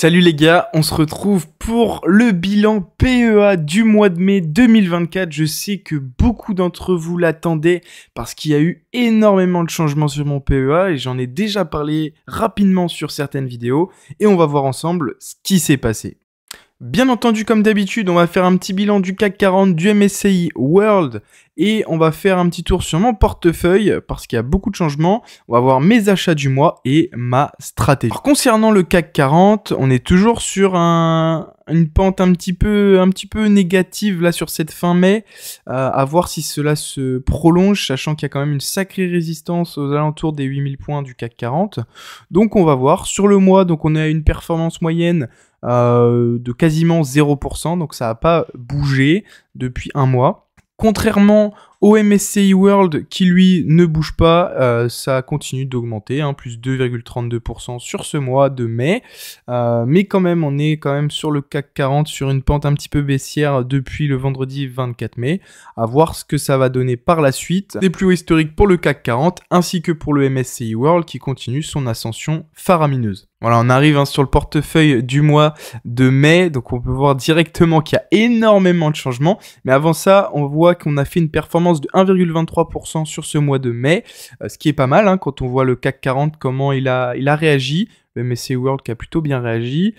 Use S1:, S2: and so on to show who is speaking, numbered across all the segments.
S1: Salut les gars, on se retrouve pour le bilan PEA du mois de mai 2024. Je sais que beaucoup d'entre vous l'attendaient parce qu'il y a eu énormément de changements sur mon PEA et j'en ai déjà parlé rapidement sur certaines vidéos et on va voir ensemble ce qui s'est passé. Bien entendu, comme d'habitude, on va faire un petit bilan du CAC 40, du MSCI World et on va faire un petit tour sur mon portefeuille parce qu'il y a beaucoup de changements. On va voir mes achats du mois et ma stratégie. Alors, concernant le CAC 40, on est toujours sur une pente un petit peu négative là sur cette fin mai. À voir si cela se prolonge, sachant qu'il y a quand même une sacrée résistance aux alentours des 8000 points du CAC 40. Donc on va voir. Sur le mois, donc on est à une performance moyenne de quasiment 0%, donc ça n'a pas bougé depuis un mois. Contrairement au MSCI World qui lui ne bouge pas, ça continue d'augmenter, plus 2,32% sur ce mois de mai. Mais quand même, on est quand même sur le CAC 40 sur une pente un petit peu baissière depuis le vendredi 24 mai. À voir ce que ça va donner par la suite. Des plus hauts historiques pour le CAC 40 ainsi que pour le MSCI World qui continue son ascension faramineuse. Voilà, on arrive sur le portefeuille du mois de mai, donc on peut voir directement qu'il y a énormément de changements. Mais avant ça, on voit qu'on a fait une performance de 1,23% sur ce mois de mai, ce qui est pas mal quand on voit le CAC 40, comment il a réagi. Le MSCI World qui a plutôt bien réagi.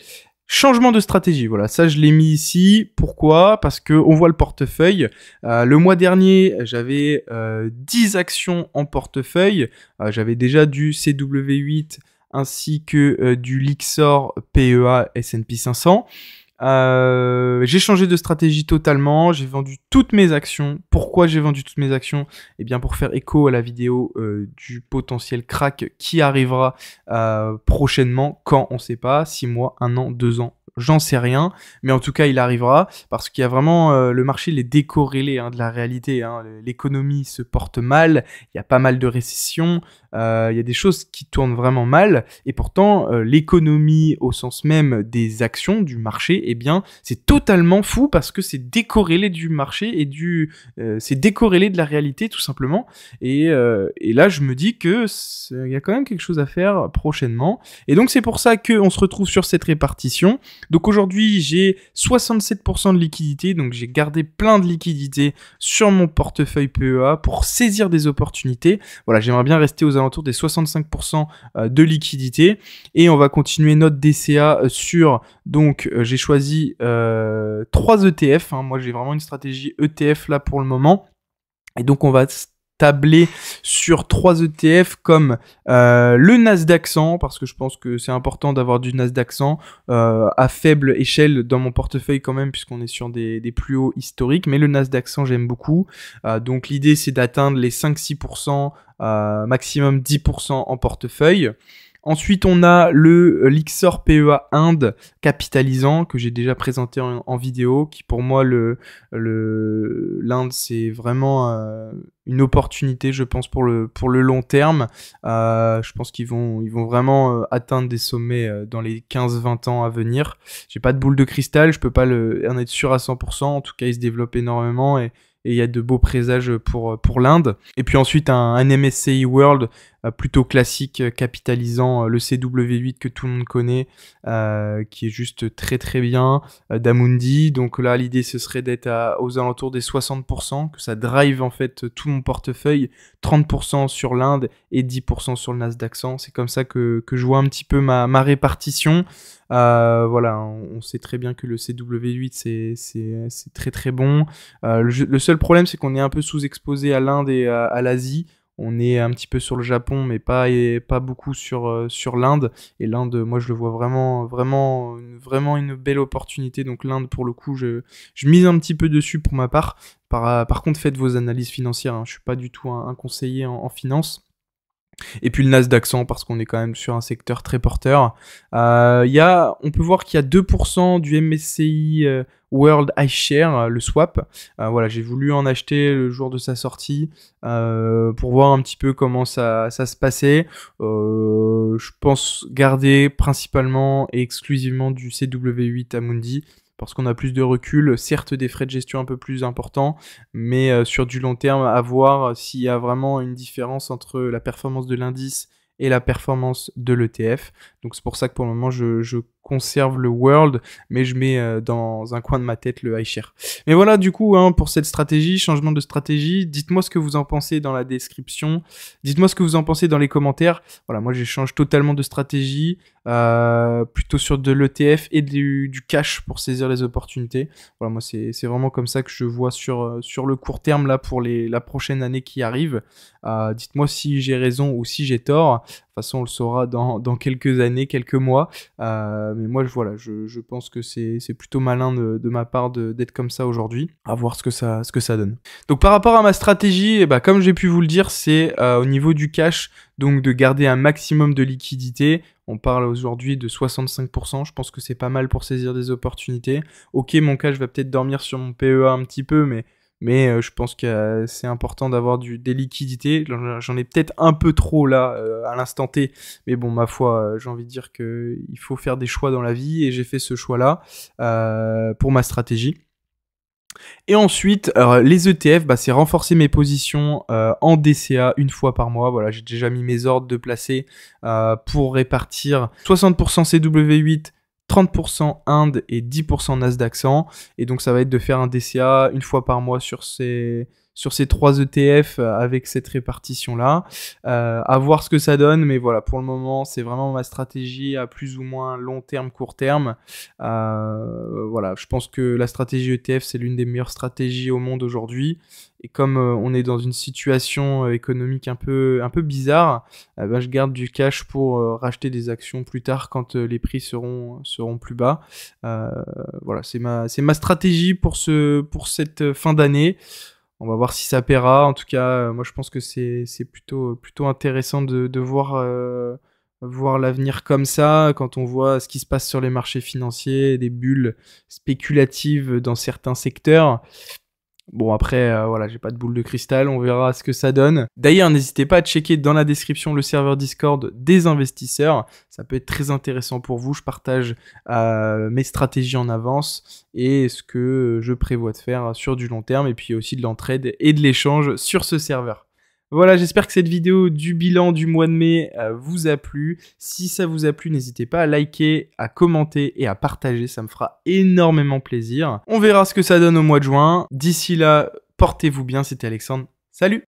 S1: Changement de stratégie, voilà, ça je l'ai mis ici. Pourquoi? Parce qu'on voit le portefeuille. Le mois dernier, j'avais 10 actions en portefeuille. J'avais déjà du CW8 ainsi que du Lyxor PEA S&P 500. J'ai changé de stratégie totalement, j'ai vendu toutes mes actions. Pourquoi j'ai vendu toutes mes actions? Eh bien pour faire écho à la vidéo du potentiel crack qui arrivera prochainement, quand on sait pas, 6 mois, 1 an, 2 ans. J'en sais rien, mais en tout cas il arrivera parce qu'il y a vraiment le marché il est décorrélé de la réalité. L'économie se porte mal, il y a pas mal de récessions, il y a des choses qui tournent vraiment mal et pourtant l'économie au sens même des actions du marché, eh bien c'est totalement fou parce que c'est décorrélé du marché et c'est décorrélé de la réalité tout simplement. Et là je me dis que il y a quand même quelque chose à faire prochainement et donc c'est pour ça qu'on se retrouve sur cette répartition. Donc aujourd'hui, j'ai 67% de liquidité, donc j'ai gardé plein de liquidités sur mon portefeuille PEA pour saisir des opportunités. Voilà, j'aimerais bien rester aux alentours des 65% de liquidité. Et on va continuer notre DCA sur, donc j'ai choisi 3 ETF. Moi, j'ai vraiment une stratégie ETF là pour le moment. Et donc on va tabler sur 3 ETF comme le Nasdaq 100 parce que je pense que c'est important d'avoir du Nasdaq 100 à faible échelle dans mon portefeuille quand même puisqu'on est sur des plus hauts historiques, mais le Nasdaq 100 j'aime beaucoup. Donc l'idée c'est d'atteindre les 5-6%, maximum 10% en portefeuille. Ensuite, on a le Lyxor PEA Inde capitalisant que j'ai déjà présenté en vidéo, qui pour moi, l'Inde, c'est vraiment une opportunité, je pense, pour le long terme. Je pense qu'ils vont vraiment atteindre des sommets dans les 15-20 ans à venir. J'ai pas de boule de cristal, je peux pas en être sûr à 100%. En tout cas, ils se développent énormément et il y a de beaux présages pour l'Inde. Et puis ensuite, un MSCI World plutôt classique, capitalisant le CW8 que tout le monde connaît, qui est juste très très bien, d'Amundi. Donc là, l'idée, ce serait d'être aux alentours des 60%, que ça drive en fait tout mon portefeuille, 30% sur l'Inde et 10% sur le Nasdaq 100. C'est comme ça que je vois un petit peu ma répartition. Voilà, on sait très bien que le CW8 c'est très très bon. Le seul problème c'est qu'on est un peu sous-exposé à l'Inde et à l'Asie. On est un petit peu sur le Japon mais pas beaucoup sur l'Inde. Et l'Inde, moi je le vois vraiment une belle opportunité. Donc l'Inde pour le coup je mise un petit peu dessus pour ma part. Par contre faites vos analyses financières, je suis pas du tout un conseiller en finance. Et puis le Nasdaq 100 parce qu'on est quand même sur un secteur très porteur. On peut voir qu'il y a 2% du MSCI World iShare, le swap. Voilà, j'ai voulu en acheter le jour de sa sortie pour voir un petit peu comment ça se passait. Je pense garder principalement et exclusivement du CW8 Amundi parce qu'on a plus de recul, certes des frais de gestion un peu plus importants, mais sur du long terme, à voir s'il y a vraiment une différence entre la performance de l'indice et la performance de l'ETF. Donc c'est pour ça que pour le moment, je conserve le World, mais je mets dans un coin de ma tête le iShare. Mais voilà, du coup, hein, pour cette stratégie, changement de stratégie, dites-moi ce que vous en pensez dans la description, dites-moi ce que vous en pensez dans les commentaires. Voilà, moi j'échange totalement de stratégie, plutôt sur de l'ETF et du cash pour saisir les opportunités. Voilà, moi c'est vraiment comme ça que je vois sur le court terme là pour la prochaine année qui arrive. Dites-moi si j'ai raison ou si j'ai tort. De toute façon, on le saura dans quelques années, quelques mois. Mais moi, voilà, je pense que c'est plutôt malin de ma part d'être comme ça aujourd'hui. À voir ce que ça donne. Donc par rapport à ma stratégie, comme j'ai pu vous le dire, c'est au niveau du cash, donc de garder un maximum de liquidité. On parle aujourd'hui de 65%, je pense que c'est pas mal pour saisir des opportunités. Ok, mon cash va peut-être dormir sur mon PEA un petit peu, mais je pense que c'est important d'avoir des liquidités. J'en ai peut-être un peu trop là à l'instant T, mais bon, ma foi, j'ai envie de dire qu'il faut faire des choix dans la vie et j'ai fait ce choix-là pour ma stratégie. Et ensuite, les ETF, c'est renforcer mes positions en DCA une fois par mois. Voilà, j'ai déjà mis mes ordres de placer pour répartir 60% CW8, 30% Inde et 10% Nasdaq 100. Et donc, ça va être de faire un DCA une fois par mois sur ces 3 ETF avec cette répartition-là. À voir ce que ça donne, mais voilà, pour le moment, c'est vraiment ma stratégie à plus ou moins long terme, court terme. Voilà, je pense que la stratégie ETF, c'est l'une des meilleures stratégies au monde aujourd'hui. Et comme on est dans une situation économique un peu bizarre, je garde du cash pour racheter des actions plus tard quand les prix seront plus bas. Voilà, c'est ma stratégie pour cette fin d'année. On va voir si ça paiera. En tout cas, moi je pense que c'est plutôt intéressant de voir l'avenir comme ça, quand on voit ce qui se passe sur les marchés financiers, des bulles spéculatives dans certains secteurs. Bon après, voilà, j'ai pas de boule de cristal, on verra ce que ça donne. D'ailleurs, n'hésitez pas à checker dans la description le serveur Discord des investisseurs. Ça peut être très intéressant pour vous. Je partage mes stratégies en avance et ce que je prévois de faire sur du long terme. Et puis aussi de l'entraide et de l'échange sur ce serveur. Voilà, j'espère que cette vidéo du bilan du mois de mai vous a plu. Si ça vous a plu, n'hésitez pas à liker, à commenter et à partager. Ça me fera énormément plaisir. On verra ce que ça donne au mois de juin. D'ici là, portez-vous bien. C'était Alexandre. Salut!